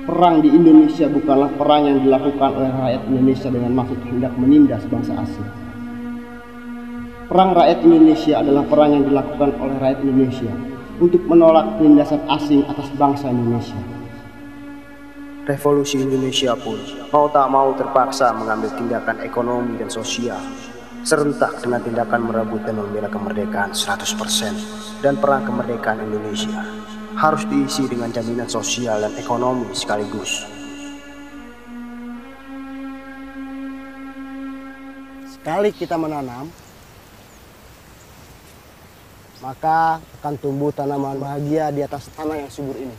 Perang di Indonesia bukanlah perang yang dilakukan oleh rakyat Indonesia dengan maksud hendak menindas bangsa asing. Perang rakyat Indonesia adalah perang yang dilakukan oleh rakyat Indonesia untuk menolak penindasan asing atas bangsa Indonesia. Revolusi Indonesia pun mau tak mau terpaksa mengambil tindakan ekonomi dan sosial serentak dengan tindakan merebut dan membela kemerdekaan 100%, dan perang kemerdekaan Indonesia harus diisi dengan jaminan sosial dan ekonomi sekaligus. Sekali kita menanam, maka akan tumbuh tanaman bahagia di atas tanah yang subur ini.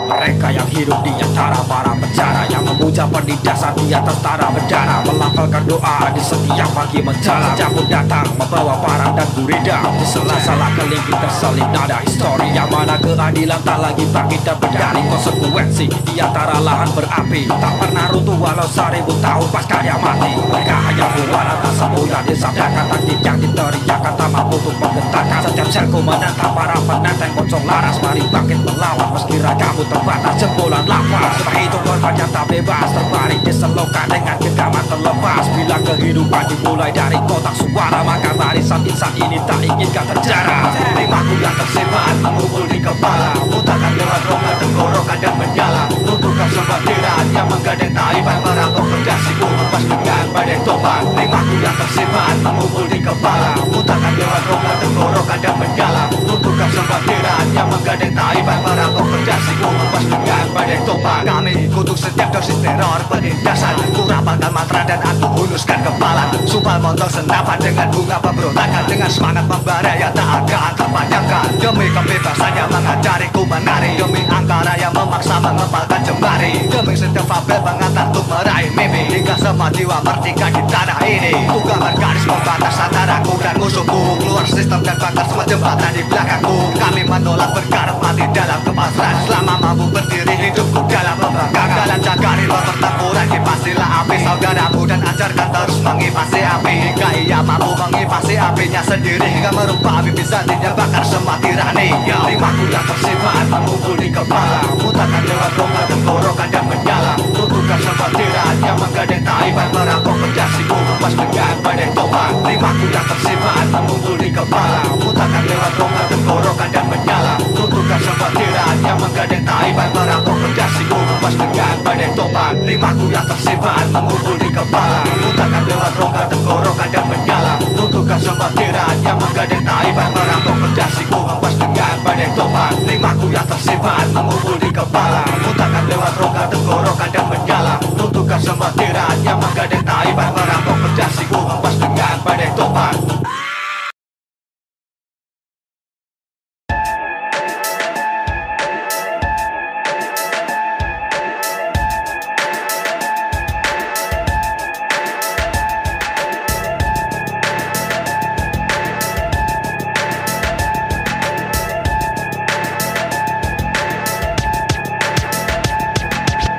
Mereka yang hidup di antara para penjara, yang memuja penindasan di atas tanah bendara, melafalkan doa di setiap pagi menjelang senja pun datang membawa parang dan gurita. Di sela-sela kelingking terselip nada histori, yang mana keadilan tak lagi bangkit dan berdari. Konsekuensi di antara lahan berapi tak pernah runtuh walau 1000 tahun pasca dia mati. Mereka hanya bualan tak semua yang disabdakan, taktik yang diteriakan tak mampu untuk menggetarkan. Setiap selku menantang para penenteng pocong laras, mari bangkit melawan meski ragamu terbatas jebolan lapas. Sudah itu korbannya tak bebas, terbaring di selokan dengan genggaman terlepas. Bila kehidupan dimulai dari kotak suara, maka barisan insan ini tak inginkan terjarah. Rimaku yang tersebar mengumpul di kepala, mutarkan lewat rongga tenggorokan dan menjala. Runtuhkan sebuah tiran yang menggadang taipan, para pekerja sibuk lepas dengan badai topan. Rimaku yang tersebar mengumpul di kepala, mutarkan lewat rongga tenggorokan dan menjala. Runtuhkan sebuah tiran yang menggadang taipan, para pekerja sibuk lepas dengan badai topan. Kami kutuk setiap dosis teror penindasan, ku rapalkan mantra dan aku huluskan kepala. Sumpah montong senapan dengan bunga pemberontakan, dengan semangat membara yang tak akan terpanjangkan. Demi kebebasan yang mengajariku menari, demi angkara yang memaksa mengepalkan jemari, demi setiap fabel mengantar untuk meraih mimpi, hingga semua jiwa merdeka di tanah ini. Ku gambar garis pembatas antara ku dan musuhku, keluar sistem dan bakar semua jembatan di belakangku. Kami menolak berkarat mati dalam kepasrahan, selama mampu berdiri hidupku dalam membangkang. Dalam jagari luar pertempuran kipasilah api saudaramu, dan ajarkan terus mengipasi api hingga ia mampu mengipasi apinya sendiri, hingga merupa api bizantin yang bakar semua tirani. Rimaku yang tersimpan mengumpul di kepala, mutarkan lewat rongga tenggorokan dan menjala. Runtuhkan sebuah tiran yang menggadang taipan, merampok penjasiku lepas dengan badai topan. Rimaku yang tersimpan mengumpul di kepala, mutarkan lewat rongga tenggorokan dan menjala. Runtuhkan sebuah tiran yang menggadang taipan, merampok penjasiku lepas dengan badai topan. Rimaku yang tersimpan mengumpul di kepala, mutarkan lewat rongga tenggorokan dan menjala. Runtuhkan sebuah tiran yang menggadang taipan, merampok penjasiku lepas dengan badai topan. Rimaku yang tersimpan mengumpul di kepala, mutarkan lewat rongga tenggorokan dan menjala. Runtuhkan sebuah tiran yang menggadang taipan, merampok penjasiku lepas dengan badai topan.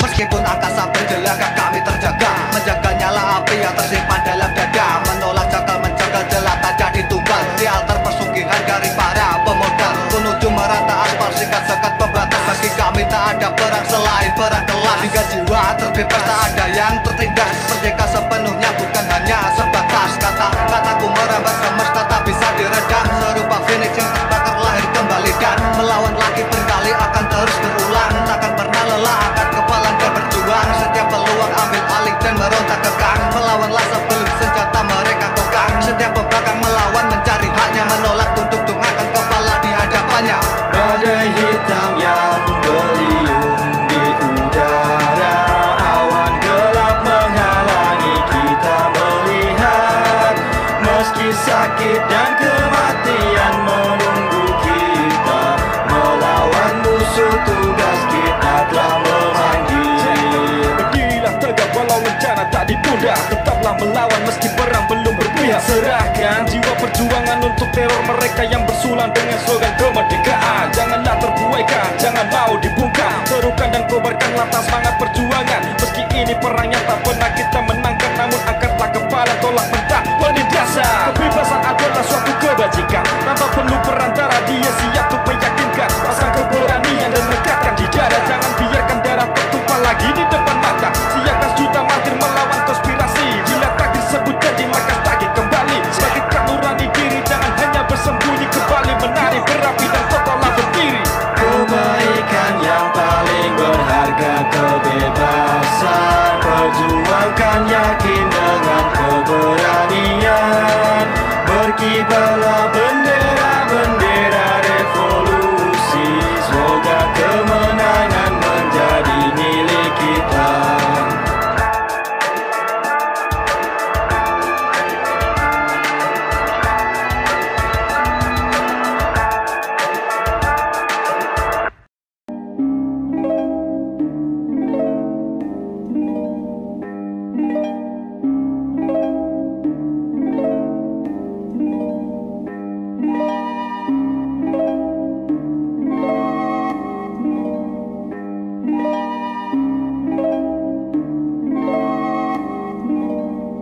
Meskipun angkasa berjelaga kami terjaga, menjaga nyala api yang tersimpan dalam dada. Menolak cakal menjaga jelata jadi tumbal, di altar pesugihan dari para pemodal. Menuju merata aspal singkat sekat pembatas, bagi kami tak ada perang selain perang kelas. Hingga jiwa terbebas tak ada yang tertindas, merdeka sepenuhnya bukan hanya sebatas kata-kataku merambat semesta tak bisa diredam. Serupa Phoenix yang terbakar lahir kembali, dan melawan lagi berkali akan terus berulang. Takkan pernah lelah, akan kepalan dan berjuang. Setiap peluang ambil alih dan merontak kekang, melawanlah sebelum senjata mereka kokang. Setiap pembangkang melawan mencari haknya, menolak tunduk tunggakan kepala di hadapannya. Badai hitam yang beliung di udara, awan gelap menghalangi kita melihat. Meski sakit dan kematian menunggu kita, melawan musuh tugas kita telah memanggil. Berdirilah tegak walau rencana tak ditunda, tetaplah melawan meski perang belum berpihak. Serahkan jiwa perjuangan untuk teror mereka yang bersulang dengan slogan kemerdekaan. Janganlah terbuaikan, jangan mau dibungkam. Serukan dan kobarkanlah semangat perjuangan. Meski ini perang yang tak pernah kita menangkan, namun angkatlah kepala, tolak mentah penindasan. Kebebasan adalah suatu kebajikan, tanpa perlu perantara dia siap untuk meyakinkan. Pasang keberanian dan nekatkan di dada. Jangan biarkan darah tertumpah lagi di depan mata. Siapkan juta martir melawan konspirasi. Bila takdir sebut jadi maka tagih kembali. Bangkitkan nurani diri, jangan hanya bersembunyi. Kembali menari berapi dan tetaplah berdiri. Kebaikan yang paling berharga, kebebasan. Perjuangkan yakin dengan keberanian. Berkibar